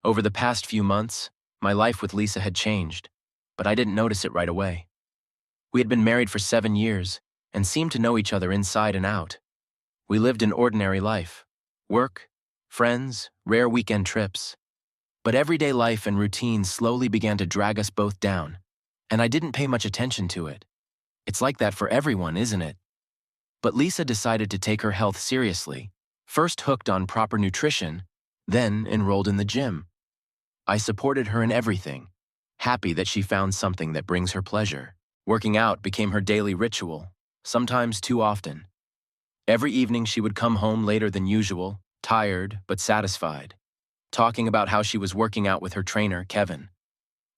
Over the past few months, my life with Lisa had changed, but I didn't notice it right away. We had been married for 7 years and seemed to know each other inside and out. We lived an ordinary life: work, friends, rare weekend trips. But everyday life and routine slowly began to drag us both down, and I didn't pay much attention to it. It's like that for everyone, isn't it? But Lisa decided to take her health seriously, first hooked on proper nutrition, then enrolled in the gym. I supported her in everything, happy that she found something that brings her pleasure. Working out became her daily ritual, sometimes too often. Every evening she would come home later than usual, tired but satisfied, talking about how she was working out with her trainer, Kevin.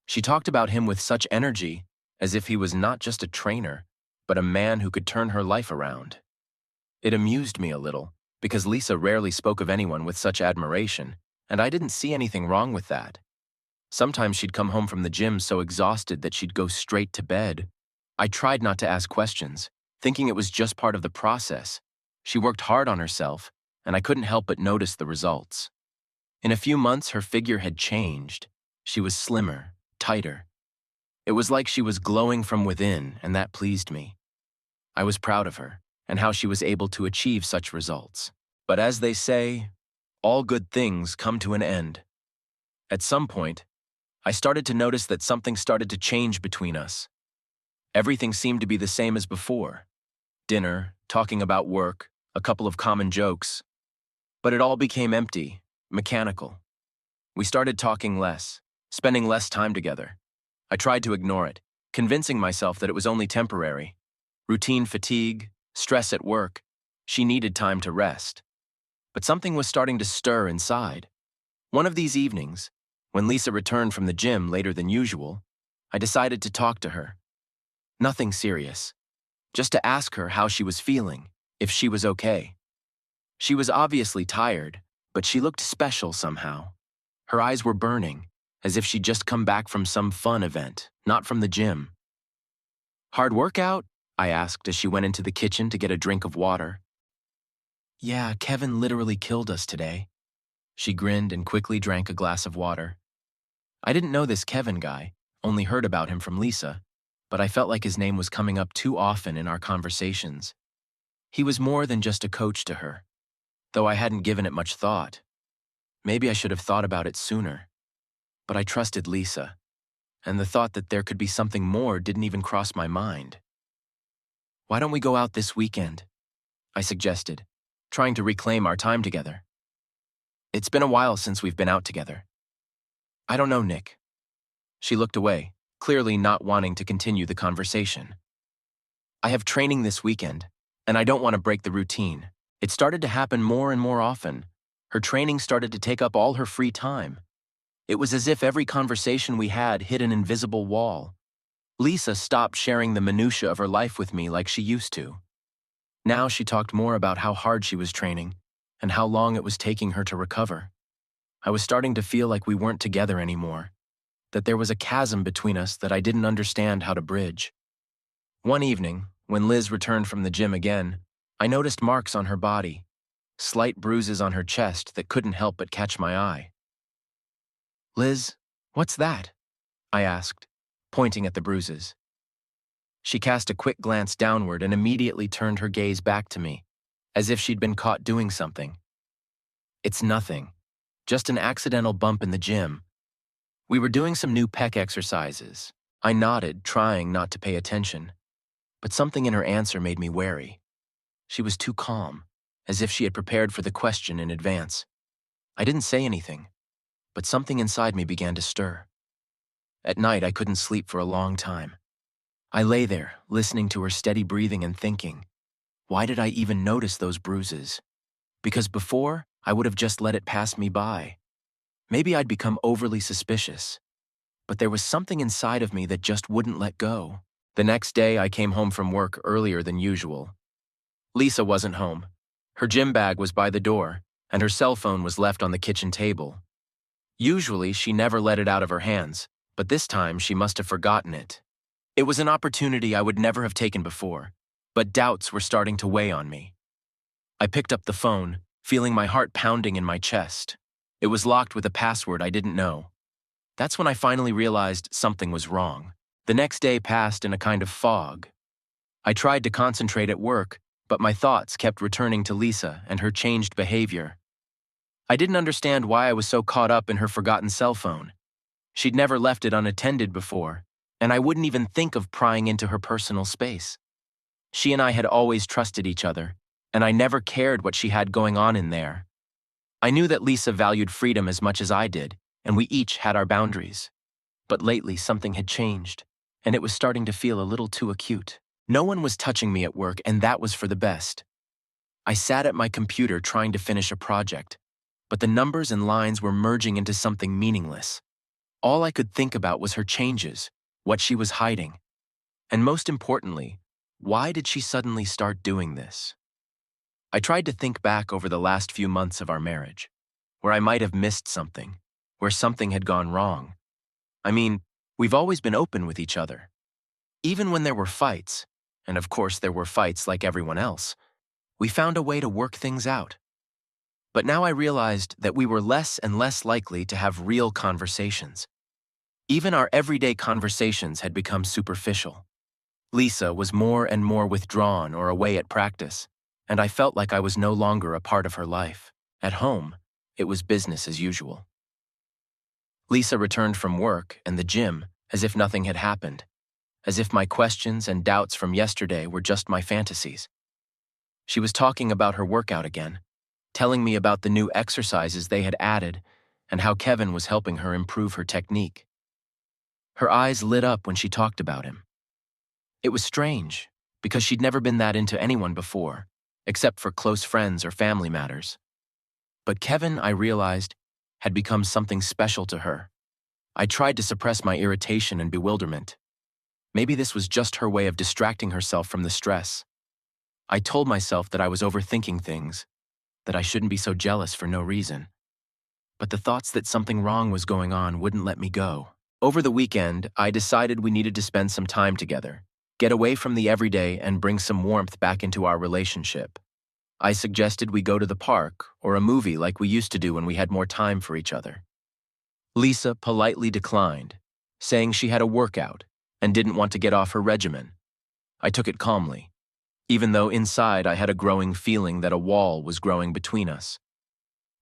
She talked about him with such energy, as if he was not just a trainer, but a man who could turn her life around. It amused me a little, because Lisa rarely spoke of anyone with such admiration, and I didn't see anything wrong with that. Sometimes she'd come home from the gym so exhausted that she'd go straight to bed. I tried not to ask questions, thinking it was just part of the process. She worked hard on herself, and I couldn't help but notice the results. In a few months, her figure had changed. She was slimmer, tighter. It was like she was glowing from within, and that pleased me. I was proud of her, and how she was able to achieve such results. But as they say, all good things come to an end. At some point, I started to notice that something started to change between us. Everything seemed to be the same as before. Dinner, talking about work, a couple of common jokes. But it all became empty, mechanical. We started talking less, spending less time together. I tried to ignore it, convincing myself that it was only temporary. Routine fatigue, stress at work. She needed time to rest. But something was starting to stir inside. One of these evenings, when Lisa returned from the gym later than usual, I decided to talk to her. Nothing serious, just to ask her how she was feeling, if she was okay. She was obviously tired, but she looked special somehow. Her eyes were burning, as if she'd just come back from some fun event, not from the gym. "Hard workout?" I asked as she went into the kitchen to get a drink of water. "Yeah, Kevin literally killed us today." She grinned and quickly drank a glass of water. I didn't know this Kevin guy, only heard about him from Lisa, but I felt like his name was coming up too often in our conversations. He was more than just a coach to her, though I hadn't given it much thought. Maybe I should have thought about it sooner. But I trusted Lisa, and the thought that there could be something more didn't even cross my mind. "Why don't we go out this weekend?" I suggested, trying to reclaim our time together. "It's been a while since we've been out together." "I don't know, Nick." She looked away, clearly not wanting to continue the conversation. "I have training this weekend, and I don't want to break the routine." It started to happen more and more often. Her training started to take up all her free time. It was as if every conversation we had hit an invisible wall. Lisa stopped sharing the minutiae of her life with me like she used to. Now she talked more about how hard she was training and how long it was taking her to recover. I was starting to feel like we weren't together anymore, that there was a chasm between us that I didn't understand how to bridge. One evening, when Liz returned from the gym again, I noticed marks on her body, slight bruises on her chest that couldn't help but catch my eye. "Liz, what's that?" I asked, pointing at the bruises. She cast a quick glance downward and immediately turned her gaze back to me, as if she'd been caught doing something. "It's nothing, just an accidental bump in the gym. We were doing some new pec exercises." I nodded, trying not to pay attention. But something in her answer made me wary. She was too calm, as if she had prepared for the question in advance. I didn't say anything, but something inside me began to stir. At night, I couldn't sleep for a long time. I lay there, listening to her steady breathing and thinking, why did I even notice those bruises? Because before, I would have just let it pass me by. Maybe I'd become overly suspicious. But there was something inside of me that just wouldn't let go. The next day, I came home from work earlier than usual. Lisa wasn't home. Her gym bag was by the door, and her cell phone was left on the kitchen table. Usually, she never let it out of her hands, but this time she must have forgotten it. It was an opportunity I would never have taken before, but doubts were starting to weigh on me. I picked up the phone, feeling my heart pounding in my chest. It was locked with a password I didn't know. That's when I finally realized something was wrong. The next day passed in a kind of fog. I tried to concentrate at work, but my thoughts kept returning to Lisa and her changed behavior. I didn't understand why I was so caught up in her forgotten cell phone. She'd never left it unattended before, and I wouldn't even think of prying into her personal space. She and I had always trusted each other, and I never cared what she had going on in there. I knew that Lisa valued freedom as much as I did, and we each had our boundaries. But lately something had changed, and it was starting to feel a little too acute. No one was touching me at work, and that was for the best. I sat at my computer trying to finish a project, but the numbers and lines were merging into something meaningless. All I could think about was her changes, what she was hiding, and most importantly, why did she suddenly start doing this? I tried to think back over the last few months of our marriage, where I might have missed something, where something had gone wrong. I mean, we've always been open with each other. Even when there were fights, and of course there were fights like everyone else, we found a way to work things out. But now I realized that we were less and less likely to have real conversations. Even our everyday conversations had become superficial. Lisa was more and more withdrawn or away at practice, and I felt like I was no longer a part of her life. At home, it was business as usual. Lisa returned from work and the gym as if nothing had happened, as if my questions and doubts from yesterday were just my fantasies. She was talking about her workout again, telling me about the new exercises they had added and how Kevin was helping her improve her technique. Her eyes lit up when she talked about him. It was strange, because she'd never been that into anyone before, except for close friends or family matters. But Kevin, I realized, had become something special to her. I tried to suppress my irritation and bewilderment. Maybe this was just her way of distracting herself from the stress. I told myself that I was overthinking things, that I shouldn't be so jealous for no reason. But the thoughts that something wrong was going on wouldn't let me go. Over the weekend, I decided we needed to spend some time together, get away from the everyday and bring some warmth back into our relationship. I suggested we go to the park or a movie like we used to do when we had more time for each other. Lisa politely declined, saying she had a workout and didn't want to get off her regimen. I took it calmly, even though inside I had a growing feeling that a wall was growing between us.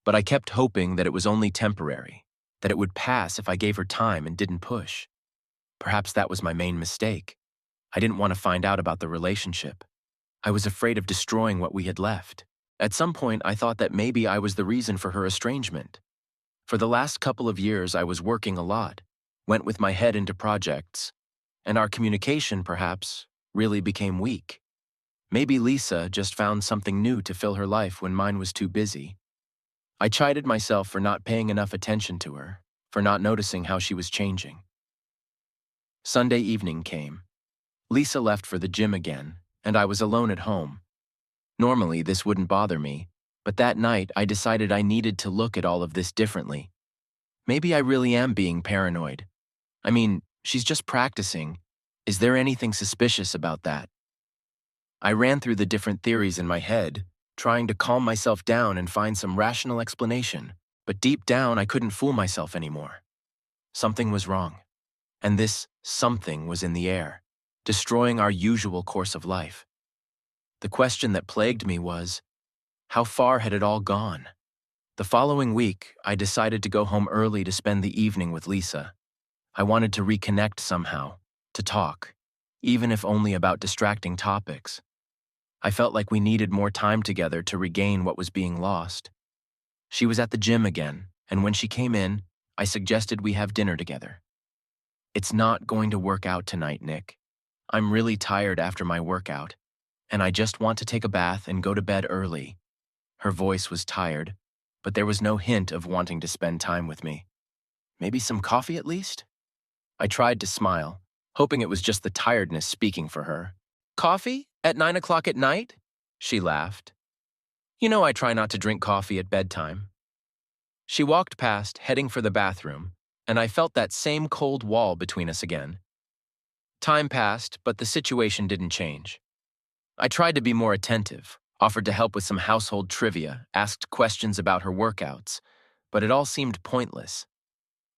But I kept hoping that it was only temporary, that it would pass if I gave her time and didn't push. Perhaps that was my main mistake. I didn't want to find out about the relationship. I was afraid of destroying what we had left. At some point, I thought that maybe I was the reason for her estrangement. For the last couple of years, I was working a lot, went with my head into projects, and our communication, perhaps, really became weak. Maybe Lisa just found something new to fill her life when mine was too busy. I chided myself for not paying enough attention to her, for not noticing how she was changing. Sunday evening came. Lisa left for the gym again, and I was alone at home. Normally, this wouldn't bother me, but that night I decided I needed to look at all of this differently. Maybe I really am being paranoid. I mean, she's just practicing. Is there anything suspicious about that? I ran through the different theories in my head, trying to calm myself down and find some rational explanation, but deep down I couldn't fool myself anymore. Something was wrong, and this something was in the air, destroying our usual course of life. The question that plagued me was, how far had it all gone? The following week, I decided to go home early to spend the evening with Lisa. I wanted to reconnect somehow, to talk, even if only about distracting topics. I felt like we needed more time together to regain what was being lost. She was at the gym again, and when she came in, I suggested we have dinner together. It's not going to work out tonight, Nick. I'm really tired after my workout, and I just want to take a bath and go to bed early. Her voice was tired, but there was no hint of wanting to spend time with me. Maybe some coffee at least? I tried to smile, hoping it was just the tiredness speaking for her. Coffee? At 9 o'clock at night? She laughed. You know I try not to drink coffee at bedtime. She walked past, heading for the bathroom, and I felt that same cold wall between us again. Time passed, but the situation didn't change. I tried to be more attentive, offered to help with some household trivia, asked questions about her workouts, But it all seemed pointless.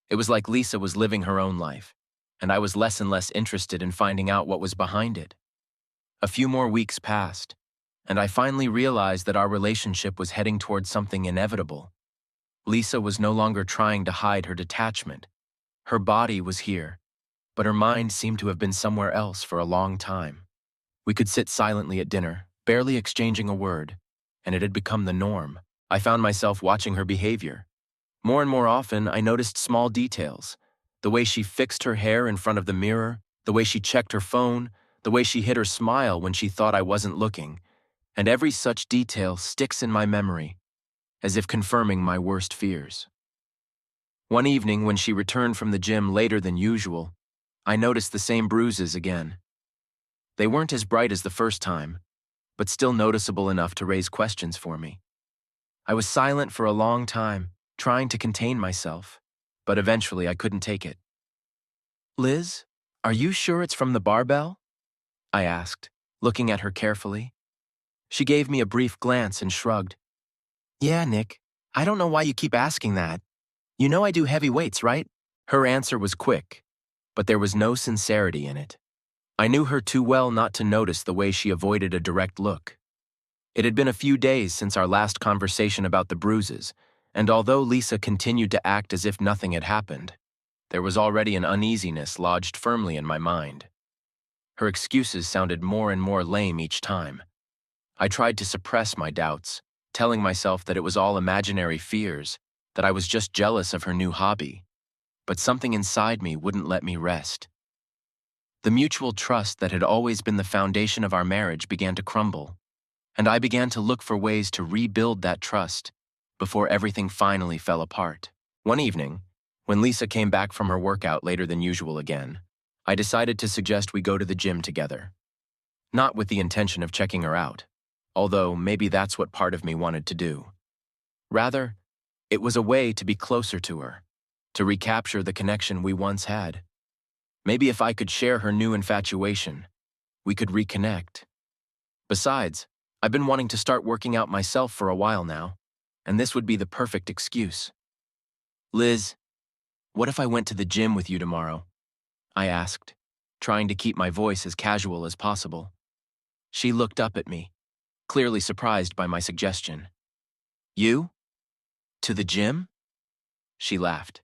It was like Lisa was living her own life, and I was less and less interested in finding out what was behind it. A few more weeks passed, and I finally realized that our relationship was heading towards something inevitable. Lisa was no longer trying to hide her detachment. Her body was here, but her mind seemed to have been somewhere else for a long time. We could sit silently at dinner, barely exchanging a word, and it had become the norm. I found myself watching her behavior. More and more often, I noticed small details. The way she fixed her hair in front of the mirror, the way she checked her phone, the way she hid her smile when she thought I wasn't looking. And every such detail sticks in my memory, as if confirming my worst fears. One evening, when she returned from the gym later than usual, I noticed the same bruises again. They weren't as bright as the first time, but still noticeable enough to raise questions for me. I was silent for a long time, trying to contain myself, but eventually I couldn't take it. "Liz, are you sure it's from the barbell?" I asked, looking at her carefully. She gave me a brief glance and shrugged. "Yeah, Nick, I don't know why you keep asking that. You know I do heavy weights, right?" Her answer was quick, but there was no sincerity in it. I knew her too well not to notice the way she avoided a direct look. It had been a few days since our last conversation about the bruises, and although Lisa continued to act as if nothing had happened, there was already an uneasiness lodged firmly in my mind. Her excuses sounded more and more lame each time. I tried to suppress my doubts, telling myself that it was all imaginary fears, that I was just jealous of her new hobby. But something inside me wouldn't let me rest. The mutual trust that had always been the foundation of our marriage began to crumble, and I began to look for ways to rebuild that trust before everything finally fell apart. One evening, when Lisa came back from her workout later than usual again, I decided to suggest we go to the gym together. Not with the intention of checking her out, although maybe that's what part of me wanted to do. Rather, it was a way to be closer to her, to recapture the connection we once had. Maybe if I could share her new infatuation, we could reconnect. Besides, I've been wanting to start working out myself for a while now, and this would be the perfect excuse. "Liz, what if I went to the gym with you tomorrow?" I asked, trying to keep my voice as casual as possible. She looked up at me, clearly surprised by my suggestion. "You? To the gym?" She laughed.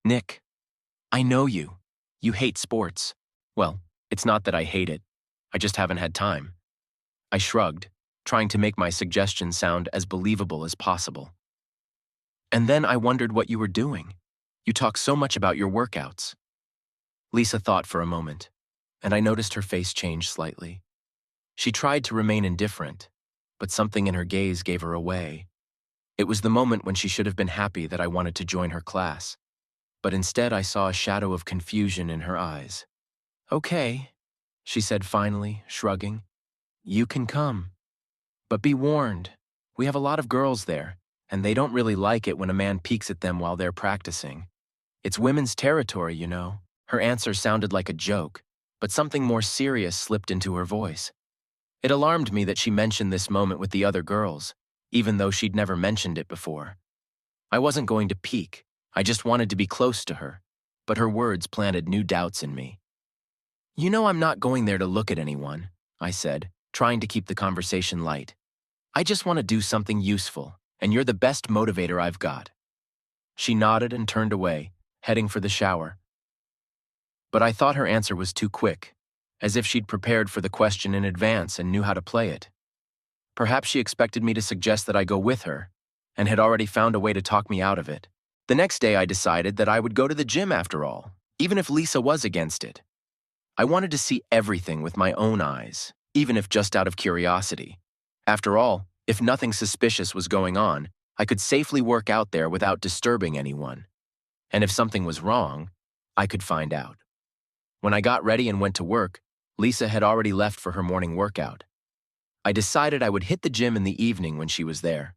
"Nick, I know you. You hate sports." "Well, it's not that I hate it. I just haven't had time." I shrugged, trying to make my suggestion sound as believable as possible. "And then I wondered what you were doing. You talk so much about your workouts." Lisa thought for a moment, and I noticed her face change slightly. She tried to remain indifferent, but something in her gaze gave her away. It was the moment when she should have been happy that I wanted to join her class, but instead I saw a shadow of confusion in her eyes. "Okay," she said finally, shrugging. "You can come. But be warned, we have a lot of girls there, and they don't really like it when a man peeks at them while they're practicing. It's women's territory, you know." Her answer sounded like a joke, but something more serious slipped into her voice. It alarmed me that she mentioned this moment with the other girls, even though she'd never mentioned it before. I wasn't going to peek, I just wanted to be close to her, but her words planted new doubts in me. "You know I'm not going there to look at anyone," I said, trying to keep the conversation light. "I just want to do something useful, and you're the best motivator I've got." She nodded and turned away, heading for the shower. But I thought her answer was too quick, as if she'd prepared for the question in advance and knew how to play it. Perhaps she expected me to suggest that I go with her, and had already found a way to talk me out of it. The next day I decided that I would go to the gym after all, even if Lisa was against it. I wanted to see everything with my own eyes, even if just out of curiosity. After all, if nothing suspicious was going on, I could safely work out there without disturbing anyone. And if something was wrong, I could find out. When I got ready and went to work, Lisa had already left for her morning workout. I decided I would hit the gym in the evening when she was there.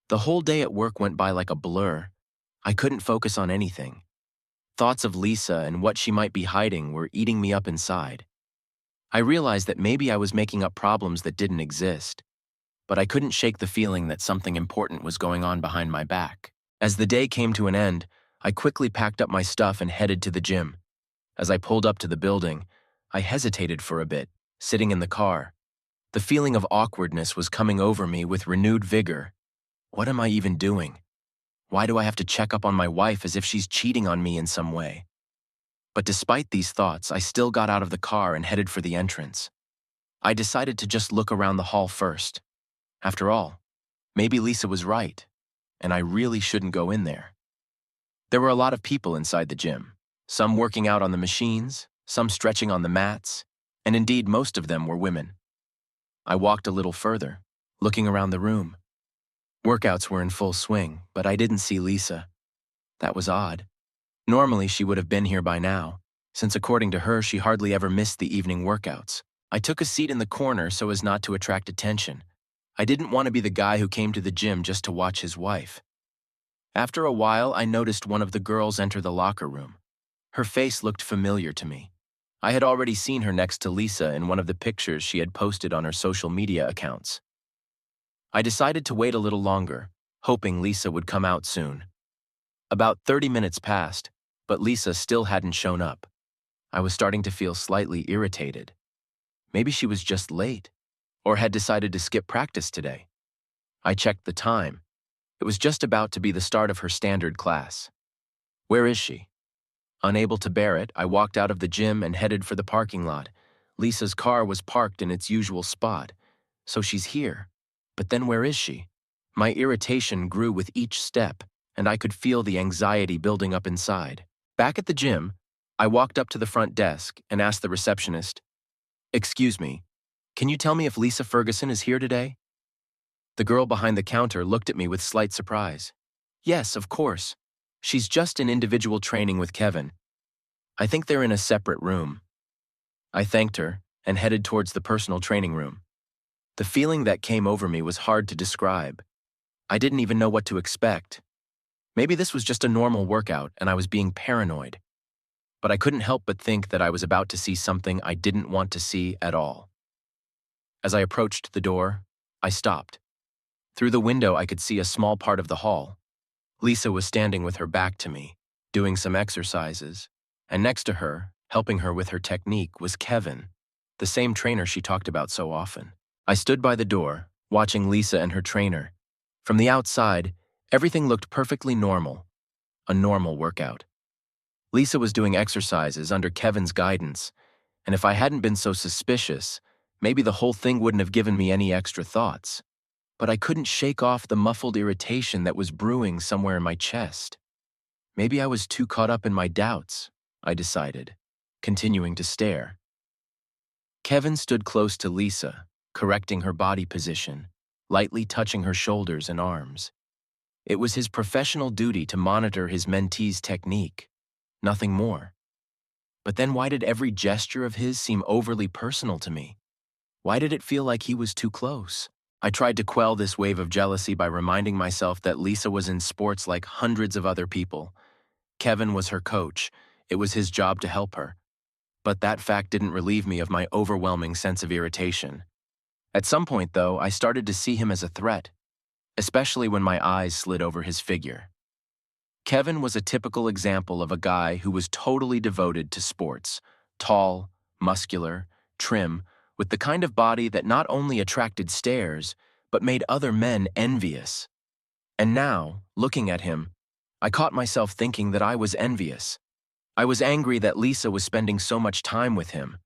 The whole day at work went by like a blur. I couldn't focus on anything. Thoughts of Lisa and what she might be hiding were eating me up inside. I realized that maybe I was making up problems that didn't exist, but I couldn't shake the feeling that something important was going on behind my back. As the day came to an end, I quickly packed up my stuff and headed to the gym. As I pulled up to the building, I hesitated for a bit, sitting in the car. The feeling of awkwardness was coming over me with renewed vigor. What am I even doing? Why do I have to check up on my wife as if she's cheating on me in some way? But despite these thoughts, I still got out of the car and headed for the entrance. I decided to just look around the hall first. After all, maybe Lisa was right, and I really shouldn't go in there. There were a lot of people inside the gym, some working out on the machines, some stretching on the mats, and indeed most of them were women. I walked a little further, looking around the room. Workouts were in full swing, but I didn't see Lisa. That was odd. Normally she would have been here by now, since according to her she hardly ever missed the evening workouts. I took a seat in the corner so as not to attract attention. I didn't want to be the guy who came to the gym just to watch his wife. After a while, I noticed one of the girls enter the locker room. Her face looked familiar to me. I had already seen her next to Lisa in one of the pictures she had posted on her social media accounts. I decided to wait a little longer, hoping Lisa would come out soon. About 30 minutes passed, but Lisa still hadn't shown up. I was starting to feel slightly irritated. Maybe she was just late, or had decided to skip practice today. I checked the time. It was just about to be the start of her standard class. Where is she? Unable to bear it, I walked out of the gym and headed for the parking lot. Lisa's car was parked in its usual spot. So she's here. But then where is she? My irritation grew with each step, and I could feel the anxiety building up inside. Back at the gym, I walked up to the front desk and asked the receptionist, "Excuse me, can you tell me if Lisa Ferguson is here today?" The girl behind the counter looked at me with slight surprise. "Yes, of course. She's just in individual training with Kevin. I think they're in a separate room." I thanked her and headed towards the personal training room. The feeling that came over me was hard to describe. I didn't even know what to expect. Maybe this was just a normal workout and I was being paranoid. But I couldn't help but think that I was about to see something I didn't want to see at all. As I approached the door, I stopped. Through the window, I could see a small part of the hall. Lisa was standing with her back to me, doing some exercises, and next to her, helping her with her technique, was Kevin, the same trainer she talked about so often. I stood by the door, watching Lisa and her trainer. From the outside, everything looked perfectly normal, a normal workout. Lisa was doing exercises under Kevin's guidance, and if I hadn't been so suspicious, maybe the whole thing wouldn't have given me any extra thoughts. But I couldn't shake off the muffled irritation that was brewing somewhere in my chest. Maybe I was too caught up in my doubts, I decided, continuing to stare. Kevin stood close to Lisa, correcting her body position, lightly touching her shoulders and arms. It was his professional duty to monitor his mentee's technique, nothing more. But then why did every gesture of his seem overly personal to me? Why did it feel like he was too close? I tried to quell this wave of jealousy by reminding myself that Lisa was in sports like hundreds of other people. Kevin was her coach. It was his job to help her. But that fact didn't relieve me of my overwhelming sense of irritation. At some point, though, I started to see him as a threat, especially when my eyes slid over his figure. Kevin was a typical example of a guy who was totally devoted to sports, tall, muscular, trim, with the kind of body that not only attracted stares, but made other men envious. And now, looking at him, I caught myself thinking that I was envious. I was angry that Lisa was spending so much time with him,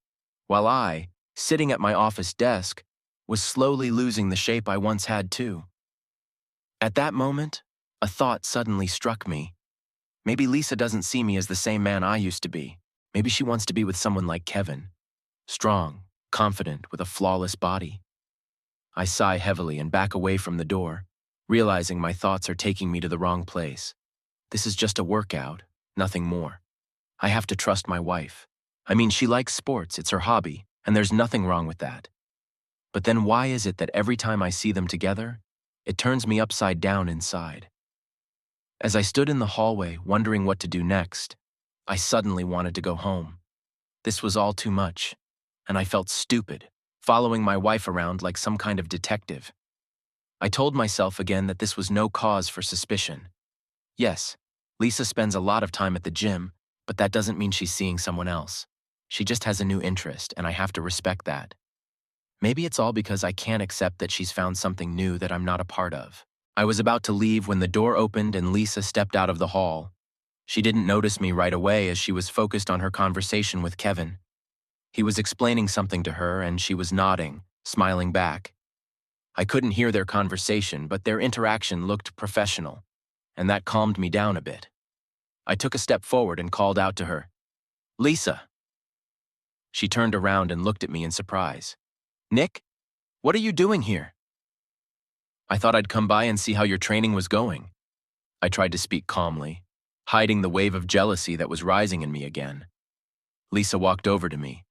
while I, sitting at my office desk, was slowly losing the shape I once had too. At that moment, a thought suddenly struck me. Maybe Lisa doesn't see me as the same man I used to be. Maybe she wants to be with someone like Kevin. Strong, confident, with a flawless body. I sigh heavily and back away from the door, realizing my thoughts are taking me to the wrong place. This is just a workout, nothing more. I have to trust my wife. I mean, she likes sports, it's her hobby, and there's nothing wrong with that. But then why is it that every time I see them together, it turns me upside down inside? As I stood in the hallway, wondering what to do next, I suddenly wanted to go home. This was all too much, and I felt stupid, following my wife around like some kind of detective. I told myself again that this was no cause for suspicion. Yes, Lisa spends a lot of time at the gym, but that doesn't mean she's seeing someone else. She just has a new interest, and I have to respect that. Maybe it's all because I can't accept that she's found something new that I'm not a part of. I was about to leave when the door opened and Lisa stepped out of the hall. She didn't notice me right away as she was focused on her conversation with Kevin. He was explaining something to her and she was nodding, smiling back. I couldn't hear their conversation, but their interaction looked professional, and that calmed me down a bit. I took a step forward and called out to her, "Lisa." She turned around and looked at me in surprise. "Nick, what are you doing here?" "I thought I'd come by and see how your training was going." I tried to speak calmly, hiding the wave of jealousy that was rising in me again. Lisa walked over to me,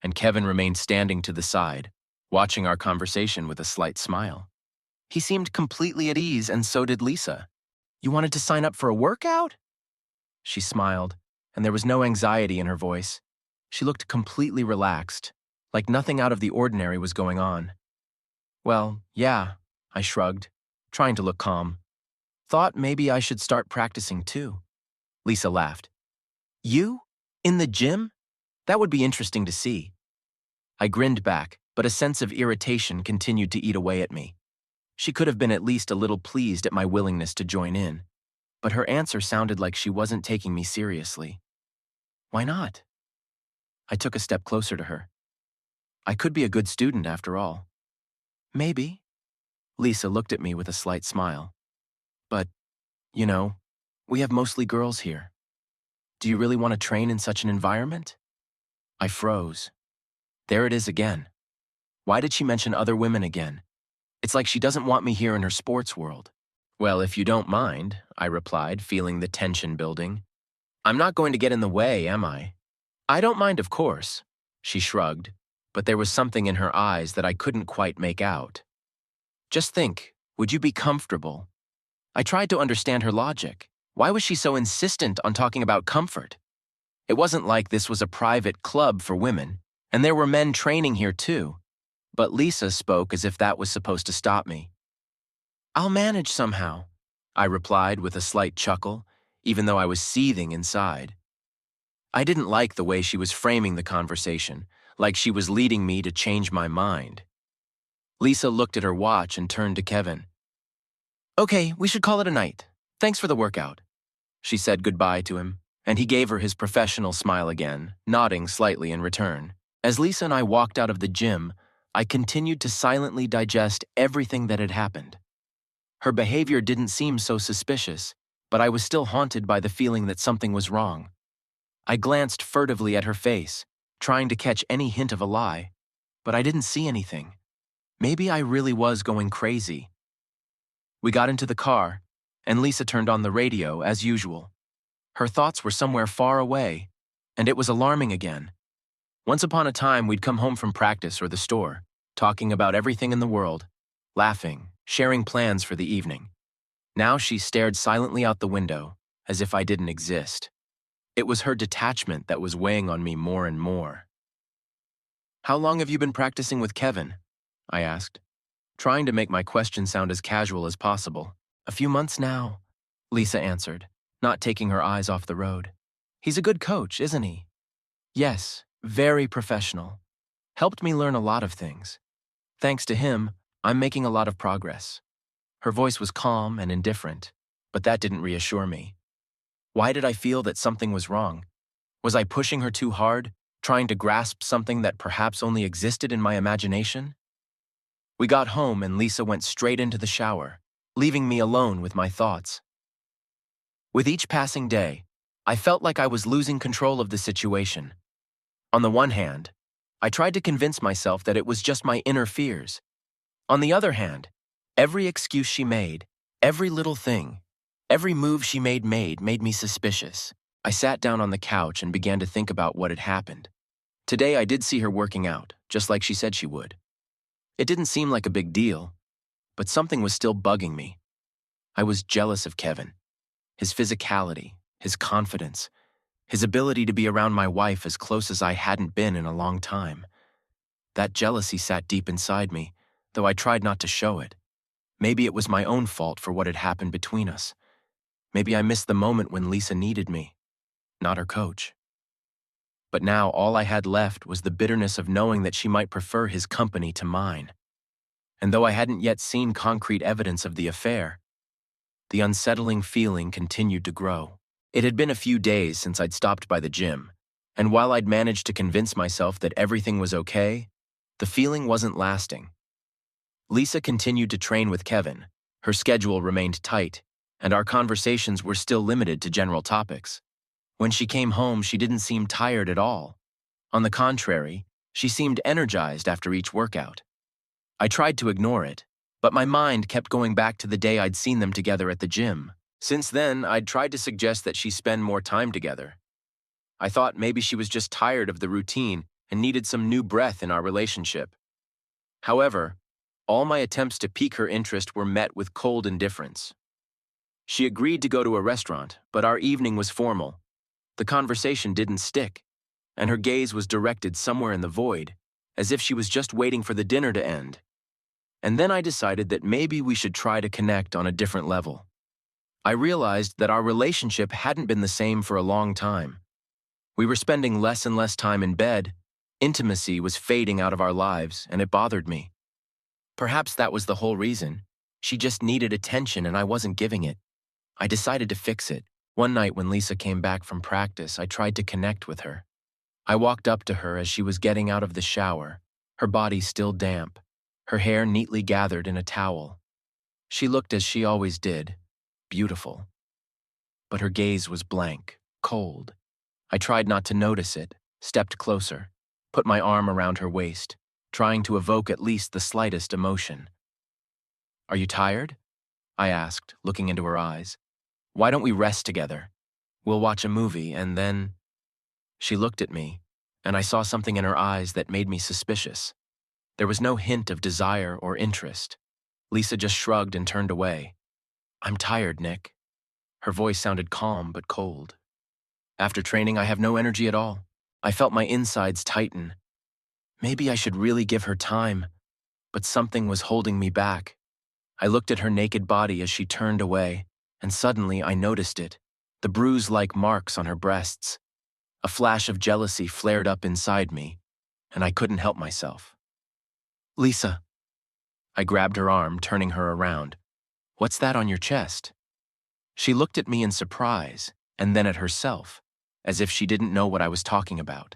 and Kevin remained standing to the side, watching our conversation with a slight smile. He seemed completely at ease, and so did Lisa. "You wanted to sign up for a workout?" She smiled, and there was no anxiety in her voice. She looked completely relaxed, like nothing out of the ordinary was going on. "Well, yeah," I shrugged, trying to look calm. "Thought maybe I should start practicing too." Lisa laughed. "You? In the gym? That would be interesting to see." I grinned back, but a sense of irritation continued to eat away at me. She could have been at least a little pleased at my willingness to join in, but her answer sounded like she wasn't taking me seriously. "Why not?" I took a step closer to her. "I could be a good student after all." "Maybe." Lisa looked at me with a slight smile. "But, you know, we have mostly girls here. Do you really want to train in such an environment?" I froze. There it is again. Why did she mention other women again? It's like she doesn't want me here in her sports world. "Well, if you don't mind," I replied, feeling the tension building. "I'm not going to get in the way, am I?" "I don't mind, of course." She shrugged, but there was something in her eyes that I couldn't quite make out. "Just think, would you be comfortable?" I tried to understand her logic. Why was she so insistent on talking about comfort? It wasn't like this was a private club for women, and there were men training here too. But Lisa spoke as if that was supposed to stop me. "I'll manage somehow," I replied with a slight chuckle, even though I was seething inside. I didn't like the way she was framing the conversation, like she was leading me to change my mind. Lisa looked at her watch and turned to Kevin. "Okay, we should call it a night. Thanks for the workout." She said goodbye to him, and he gave her his professional smile again, nodding slightly in return. As Lisa and I walked out of the gym, I continued to silently digest everything that had happened. Her behavior didn't seem so suspicious, but I was still haunted by the feeling that something was wrong. I glanced furtively at her face, trying to catch any hint of a lie, but I didn't see anything. Maybe I really was going crazy. We got into the car, and Lisa turned on the radio as usual. Her thoughts were somewhere far away, and it was alarming again. Once upon a time, we'd come home from practice or the store, talking about everything in the world, laughing, sharing plans for the evening. Now she stared silently out the window, as if I didn't exist. It was her detachment that was weighing on me more and more. "How long have you been practicing with Kevin?" I asked, trying to make my question sound as casual as possible. "A few months now," Lisa answered, not taking her eyes off the road. "He's a good coach, isn't he?" "Yes, very professional. Helped me learn a lot of things. Thanks to him, I'm making a lot of progress." Her voice was calm and indifferent, but that didn't reassure me. Why did I feel that something was wrong? Was I pushing her too hard, trying to grasp something that perhaps only existed in my imagination? We got home and Lisa went straight into the shower, leaving me alone with my thoughts. With each passing day, I felt like I was losing control of the situation. On the one hand, I tried to convince myself that it was just my inner fears. On the other hand, every excuse she made, every little thing, every move she made me suspicious. I sat down on the couch and began to think about what had happened. Today I did see her working out, just like she said she would. It didn't seem like a big deal, but something was still bugging me. I was jealous of Kevin. His physicality, his confidence, his ability to be around my wife as close as I hadn't been in a long time. That jealousy sat deep inside me, though I tried not to show it. Maybe it was my own fault for what had happened between us. Maybe I missed the moment when Lisa needed me, not her coach. But now all I had left was the bitterness of knowing that she might prefer his company to mine. And though I hadn't yet seen concrete evidence of the affair, the unsettling feeling continued to grow. It had been a few days since I'd stopped by the gym, and while I'd managed to convince myself that everything was okay, the feeling wasn't lasting. Lisa continued to train with Kevin, her schedule remained tight, and our conversations were still limited to general topics. When she came home, she didn't seem tired at all. On the contrary, she seemed energized after each workout. I tried to ignore it, but my mind kept going back to the day I'd seen them together at the gym. Since then, I'd tried to suggest that she spend more time together. I thought maybe she was just tired of the routine and needed some new breath in our relationship. However, all my attempts to pique her interest were met with cold indifference. She agreed to go to a restaurant, but our evening was formal. The conversation didn't stick, and her gaze was directed somewhere in the void, as if she was just waiting for the dinner to end. And then I decided that maybe we should try to connect on a different level. I realized that our relationship hadn't been the same for a long time. We were spending less and less time in bed, intimacy was fading out of our lives, and it bothered me. Perhaps that was the whole reason. She just needed attention and I wasn't giving it. I decided to fix it. One night when Lisa came back from practice, I tried to connect with her. I walked up to her as she was getting out of the shower, her body still damp, her hair neatly gathered in a towel. She looked as she always did, beautiful. But her gaze was blank, cold. I tried not to notice it, stepped closer, put my arm around her waist, trying to evoke at least the slightest emotion. "Are you tired?" I asked, looking into her eyes. "Why don't we rest together? We'll watch a movie and then—" She looked at me, and I saw something in her eyes that made me suspicious. There was no hint of desire or interest. Lisa just shrugged and turned away. "I'm tired, Nick." Her voice sounded calm but cold. "After training, I have no energy at all." I felt my insides tighten. Maybe I should really give her time, but something was holding me back. I looked at her naked body as she turned away, and suddenly I noticed it, the bruise-like marks on her breasts. A flash of jealousy flared up inside me, and I couldn't help myself. "Lisa." I grabbed her arm, turning her around. "What's that on your chest?" She looked at me in surprise, and then at herself, as if she didn't know what I was talking about.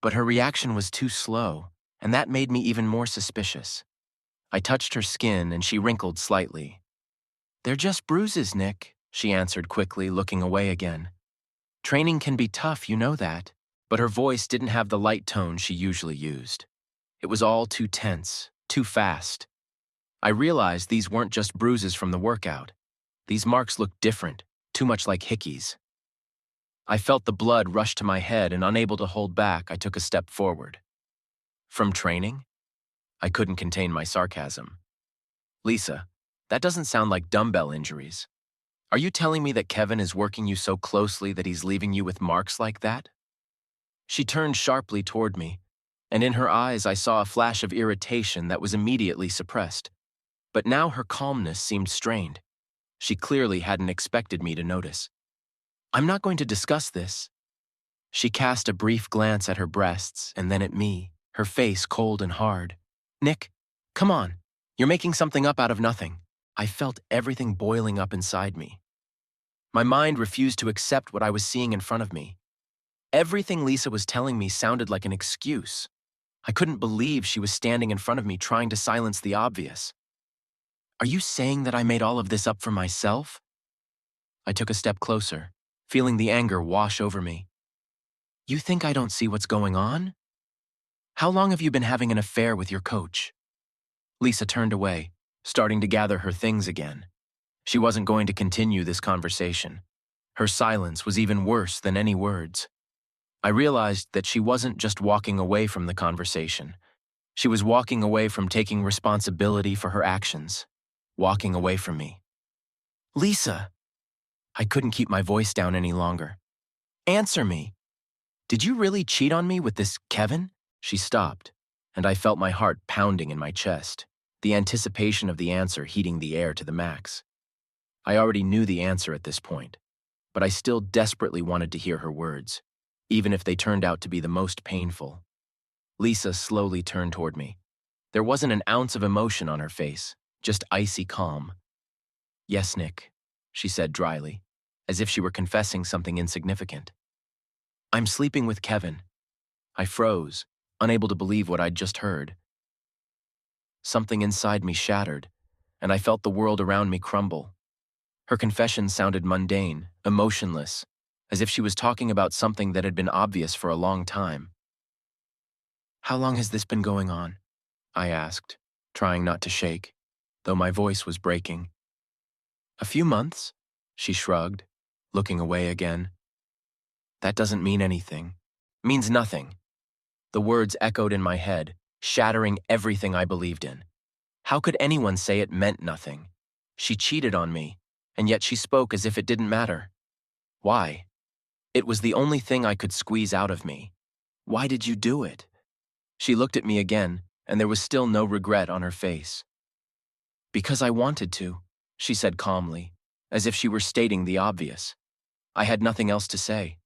But her reaction was too slow, and that made me even more suspicious. I touched her skin, and she wrinkled slightly. "They're just bruises, Nick," she answered quickly, looking away again. "Training can be tough, you know that." But her voice didn't have the light tone she usually used. It was all too tense, too fast. I realized these weren't just bruises from the workout. These marks looked different, too much like hickeys. I felt the blood rush to my head, and unable to hold back, I took a step forward. "From training?" I couldn't contain my sarcasm. "Lisa, that doesn't sound like dumbbell injuries. Are you telling me that Kevin is working you so closely that he's leaving you with marks like that?" She turned sharply toward me, and in her eyes I saw a flash of irritation that was immediately suppressed. But now her calmness seemed strained. She clearly hadn't expected me to notice. "I'm not going to discuss this." She cast a brief glance at her breasts and then at me, her face cold and hard. "Nick, come on. You're making something up out of nothing." I felt everything boiling up inside me. My mind refused to accept what I was seeing in front of me. Everything Lisa was telling me sounded like an excuse. I couldn't believe she was standing in front of me trying to silence the obvious. "Are you saying that I made all of this up for myself?" I took a step closer, feeling the anger wash over me. "You think I don't see what's going on? How long have you been having an affair with your coach?" Lisa turned away, starting to gather her things again. She wasn't going to continue this conversation. Her silence was even worse than any words. I realized that she wasn't just walking away from the conversation. She was walking away from taking responsibility for her actions, walking away from me. "Lisa!" I couldn't keep my voice down any longer. "Answer me. Did you really cheat on me with this Kevin?" She stopped, and I felt my heart pounding in my chest, the anticipation of the answer heating the air to the max. I already knew the answer at this point, but I still desperately wanted to hear her words, even if they turned out to be the most painful. Lisa slowly turned toward me. There wasn't an ounce of emotion on her face, just icy calm. "Yes, Nick," she said dryly, as if she were confessing something insignificant. "I'm sleeping with Kevin." I froze, unable to believe what I'd just heard. Something inside me shattered, and I felt the world around me crumble. Her confession sounded mundane, emotionless, as if she was talking about something that had been obvious for a long time. "How long has this been going on?" I asked, trying not to shake, though my voice was breaking. "A few months," she shrugged, looking away again. "That doesn't mean anything. Means nothing." The words echoed in my head, shattering everything I believed in. How could anyone say it meant nothing? She cheated on me, and yet she spoke as if it didn't matter. Why? It was the only thing I could squeeze out of me. "Why did you do it?" She looked at me again, and there was still no regret on her face. "Because I wanted to," she said calmly, as if she were stating the obvious. I had nothing else to say.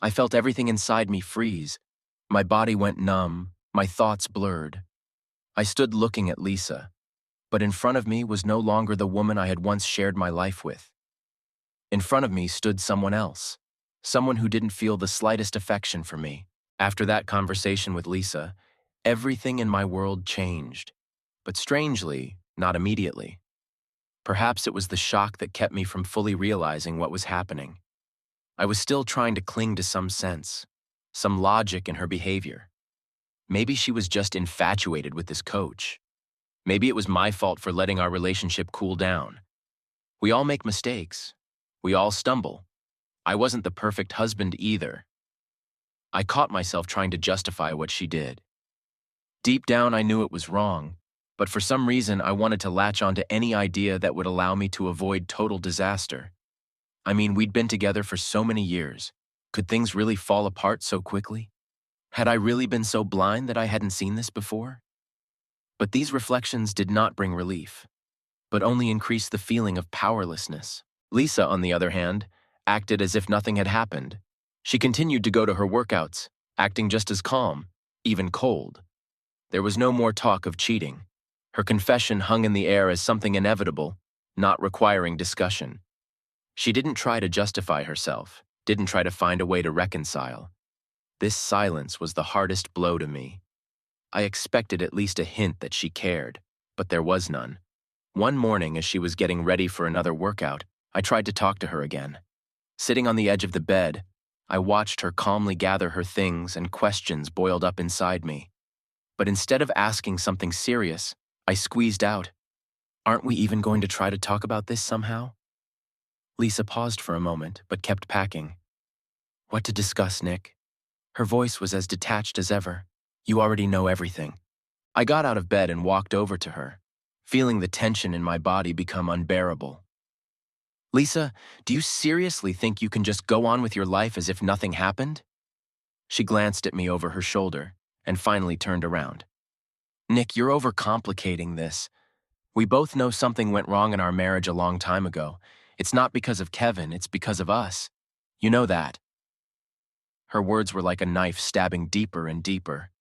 I felt everything inside me freeze. My body went numb, my thoughts blurred. I stood looking at Lisa, but in front of me was no longer the woman I had once shared my life with. In front of me stood someone else, someone who didn't feel the slightest affection for me. After that conversation with Lisa, everything in my world changed, but strangely, not immediately. Perhaps it was the shock that kept me from fully realizing what was happening. I was still trying to cling to some sense, some logic in her behavior. Maybe she was just infatuated with this coach. Maybe it was my fault for letting our relationship cool down. We all make mistakes. We all stumble. I wasn't the perfect husband either. I caught myself trying to justify what she did. Deep down, I knew it was wrong, but for some reason, I wanted to latch onto any idea that would allow me to avoid total disaster. I mean, we'd been together for so many years. Could things really fall apart so quickly? Had I really been so blind that I hadn't seen this before? But these reflections did not bring relief, but only increased the feeling of powerlessness. Lisa, on the other hand, acted as if nothing had happened. She continued to go to her workouts, acting just as calm, even cold. There was no more talk of cheating. Her confession hung in the air as something inevitable, not requiring discussion. She didn't try to justify herself, didn't try to find a way to reconcile. This silence was the hardest blow to me. I expected at least a hint that she cared, but there was none. One morning, as she was getting ready for another workout, I tried to talk to her again. Sitting on the edge of the bed, I watched her calmly gather her things and questions boiled up inside me. But instead of asking something serious, I squeezed out, "Aren't we even going to try to talk about this somehow?" Lisa paused for a moment, but kept packing. "What to discuss, Nick?" Her voice was as detached as ever. "You already know everything." I got out of bed and walked over to her, feeling the tension in my body become unbearable. "Lisa, do you seriously think you can just go on with your life as if nothing happened?" She glanced at me over her shoulder and finally turned around. "Nick, you're overcomplicating this. We both know something went wrong in our marriage a long time ago. It's not because of Kevin, it's because of us. You know that." Her words were like a knife stabbing deeper and deeper.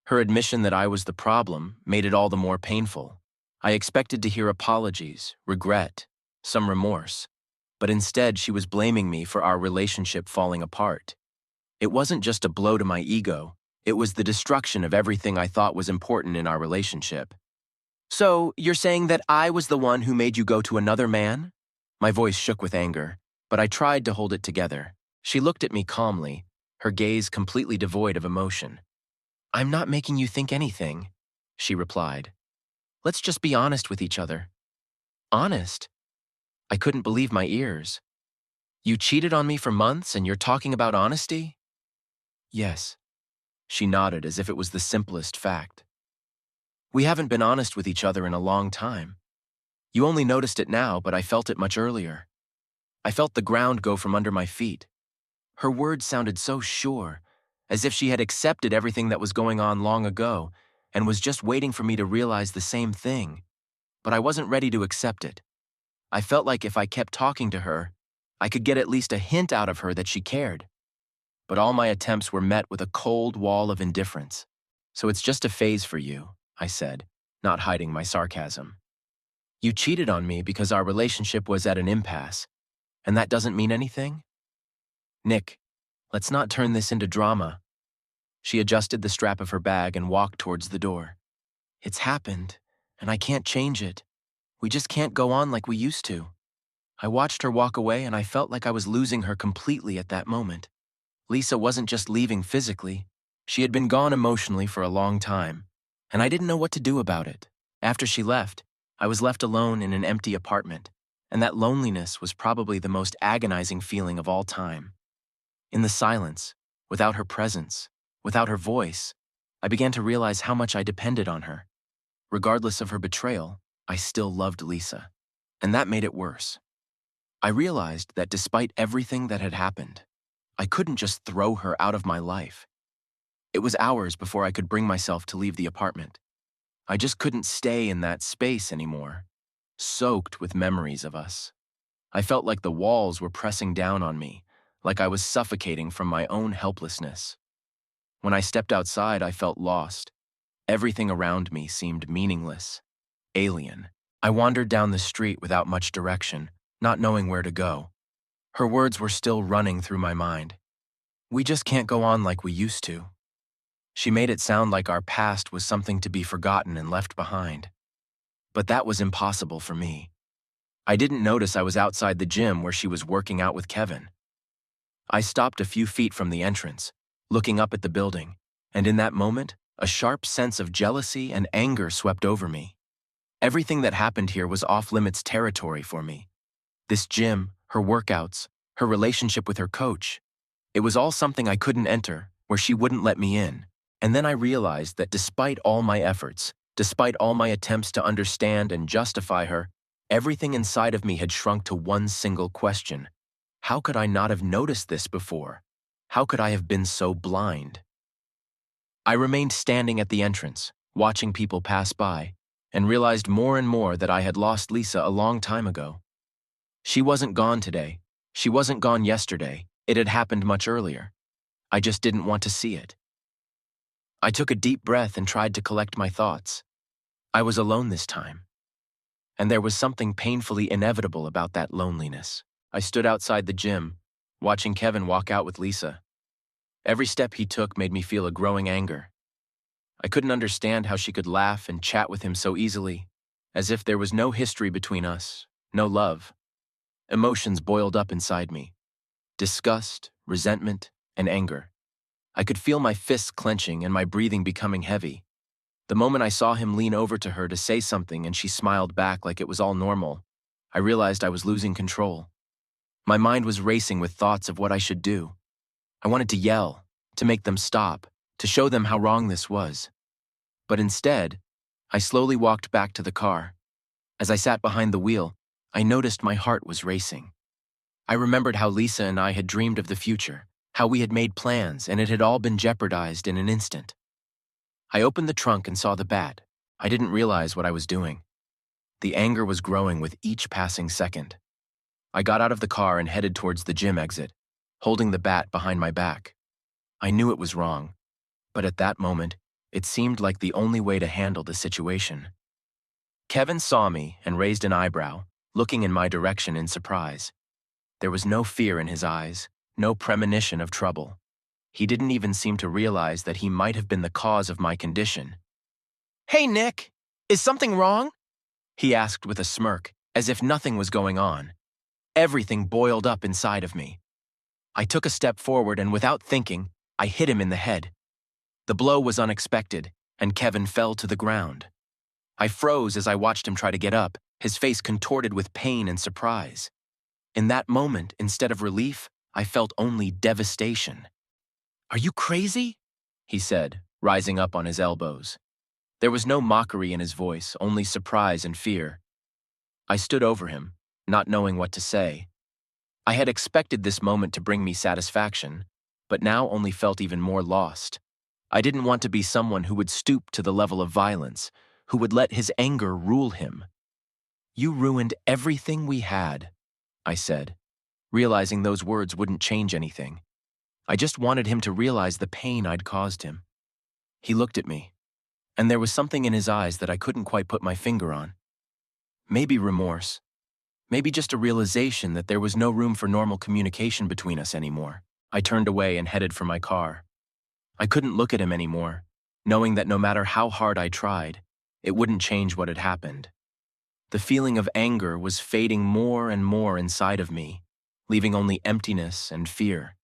Her admission that I was the problem made it all the more painful. I expected to hear apologies, regret, some remorse, but instead she was blaming me for our relationship falling apart. It wasn't just a blow to my ego, it was the destruction of everything I thought was important in our relationship. "So, you're saying that I was the one who made you go to another man?" My voice shook with anger, but I tried to hold it together. She looked at me calmly, her gaze completely devoid of emotion. "I'm not making you think anything," she replied. "Let's just be honest with each other." "Honest?" I couldn't believe my ears. "You cheated on me for months and you're talking about honesty?" "Yes." She nodded as if it was the simplest fact. "We haven't been honest with each other in a long time. You only noticed it now, but I felt it much earlier. I felt the ground go from under my feet." Her words sounded so sure, as if she had accepted everything that was going on long ago and was just waiting for me to realize the same thing. But I wasn't ready to accept it. I felt like if I kept talking to her, I could get at least a hint out of her that she cared. But all my attempts were met with a cold wall of indifference. So it's just a phase for you, I said, not hiding my sarcasm. You cheated on me because our relationship was at an impasse, and that doesn't mean anything? Nick, let's not turn this into drama. She adjusted the strap of her bag and walked towards the door. It's happened, and I can't change it. We just can't go on like we used to. I watched her walk away and I felt like I was losing her completely at that moment. Lisa wasn't just leaving physically. She had been gone emotionally for a long time, and I didn't know what to do about it. After she left, I was left alone in an empty apartment, and that loneliness was probably the most agonizing feeling of all time. In the silence, without her presence, without her voice, I began to realize how much I depended on her. Regardless of her betrayal, I still loved Lisa, and that made it worse. I realized that despite everything that had happened, I couldn't just throw her out of my life. It was hours before I could bring myself to leave the apartment. I just couldn't stay in that space anymore, soaked with memories of us. I felt like the walls were pressing down on me, like I was suffocating from my own helplessness. When I stepped outside, I felt lost. Everything around me seemed meaningless, alien. I wandered down the street without much direction, not knowing where to go. Her words were still running through my mind. We just can't go on like we used to. She made it sound like our past was something to be forgotten and left behind. But that was impossible for me. I didn't notice I was outside the gym where she was working out with Kevin. I stopped a few feet from the entrance, looking up at the building, and in that moment, a sharp sense of jealousy and anger swept over me. Everything that happened here was off-limits territory for me. This gym, her workouts, her relationship with her coach. It was all something I couldn't enter, where she wouldn't let me in. And then I realized that despite all my efforts, despite all my attempts to understand and justify her, everything inside of me had shrunk to one single question. How could I not have noticed this before? How could I have been so blind? I remained standing at the entrance, watching people pass by, and realized more and more that I had lost Lisa a long time ago. She wasn't gone today. She wasn't gone yesterday. It had happened much earlier. I just didn't want to see it. I took a deep breath and tried to collect my thoughts. I was alone this time. And there was something painfully inevitable about that loneliness. I stood outside the gym, watching Kevin walk out with Lisa. Every step he took made me feel a growing anger. I couldn't understand how she could laugh and chat with him so easily, as if there was no history between us, no love. Emotions boiled up inside me. Disgust, resentment, and anger. I could feel my fists clenching and my breathing becoming heavy. The moment I saw him lean over to her to say something and she smiled back like it was all normal, I realized I was losing control. My mind was racing with thoughts of what I should do. I wanted to yell, to make them stop, to show them how wrong this was. But instead, I slowly walked back to the car. As I sat behind the wheel, I noticed my heart was racing. I remembered how Lisa and I had dreamed of the future, how we had made plans, and it had all been jeopardized in an instant. I opened the trunk and saw the bat. I didn't realize what I was doing. The anger was growing with each passing second. I got out of the car and headed towards the gym exit, holding the bat behind my back. I knew it was wrong, but at that moment, it seemed like the only way to handle the situation. Kevin saw me and raised an eyebrow, looking in my direction in surprise. There was no fear in his eyes, no premonition of trouble. He didn't even seem to realize that he might have been the cause of my condition. "Hey, Nick, is something wrong?" he asked with a smirk, as if nothing was going on. Everything boiled up inside of me. I took a step forward and without thinking, I hit him in the head. The blow was unexpected, and Kevin fell to the ground. I froze as I watched him try to get up, his face contorted with pain and surprise. In that moment, instead of relief, I felt only devastation. "Are you crazy?" he said, rising up on his elbows. There was no mockery in his voice, only surprise and fear. I stood over him, not knowing what to say. I had expected this moment to bring me satisfaction, but now only felt even more lost. I didn't want to be someone who would stoop to the level of violence, who would let his anger rule him. You ruined everything we had, I said, realizing those words wouldn't change anything. I just wanted him to realize the pain I'd caused him. He looked at me, and there was something in his eyes that I couldn't quite put my finger on. Maybe remorse. Maybe just a realization that there was no room for normal communication between us anymore. I turned away and headed for my car. I couldn't look at him anymore, knowing that no matter how hard I tried, it wouldn't change what had happened. The feeling of anger was fading more and more inside of me, leaving only emptiness and fear.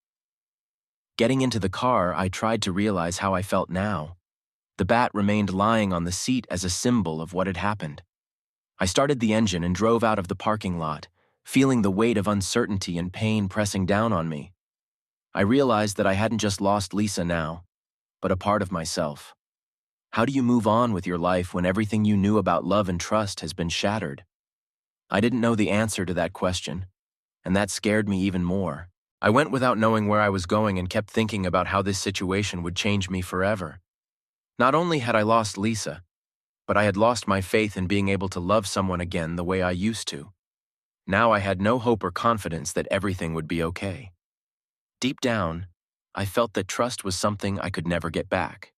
Getting into the car, I tried to realize how I felt now. The bat remained lying on the seat as a symbol of what had happened. I started the engine and drove out of the parking lot, feeling the weight of uncertainty and pain pressing down on me. I realized that I hadn't just lost Lisa now, but a part of myself. How do you move on with your life when everything you knew about love and trust has been shattered? I didn't know the answer to that question, and that scared me even more. I went without knowing where I was going and kept thinking about how this situation would change me forever. Not only had I lost Lisa, but I had lost my faith in being able to love someone again the way I used to. Now I had no hope or confidence that everything would be okay. Deep down, I felt that trust was something I could never get back.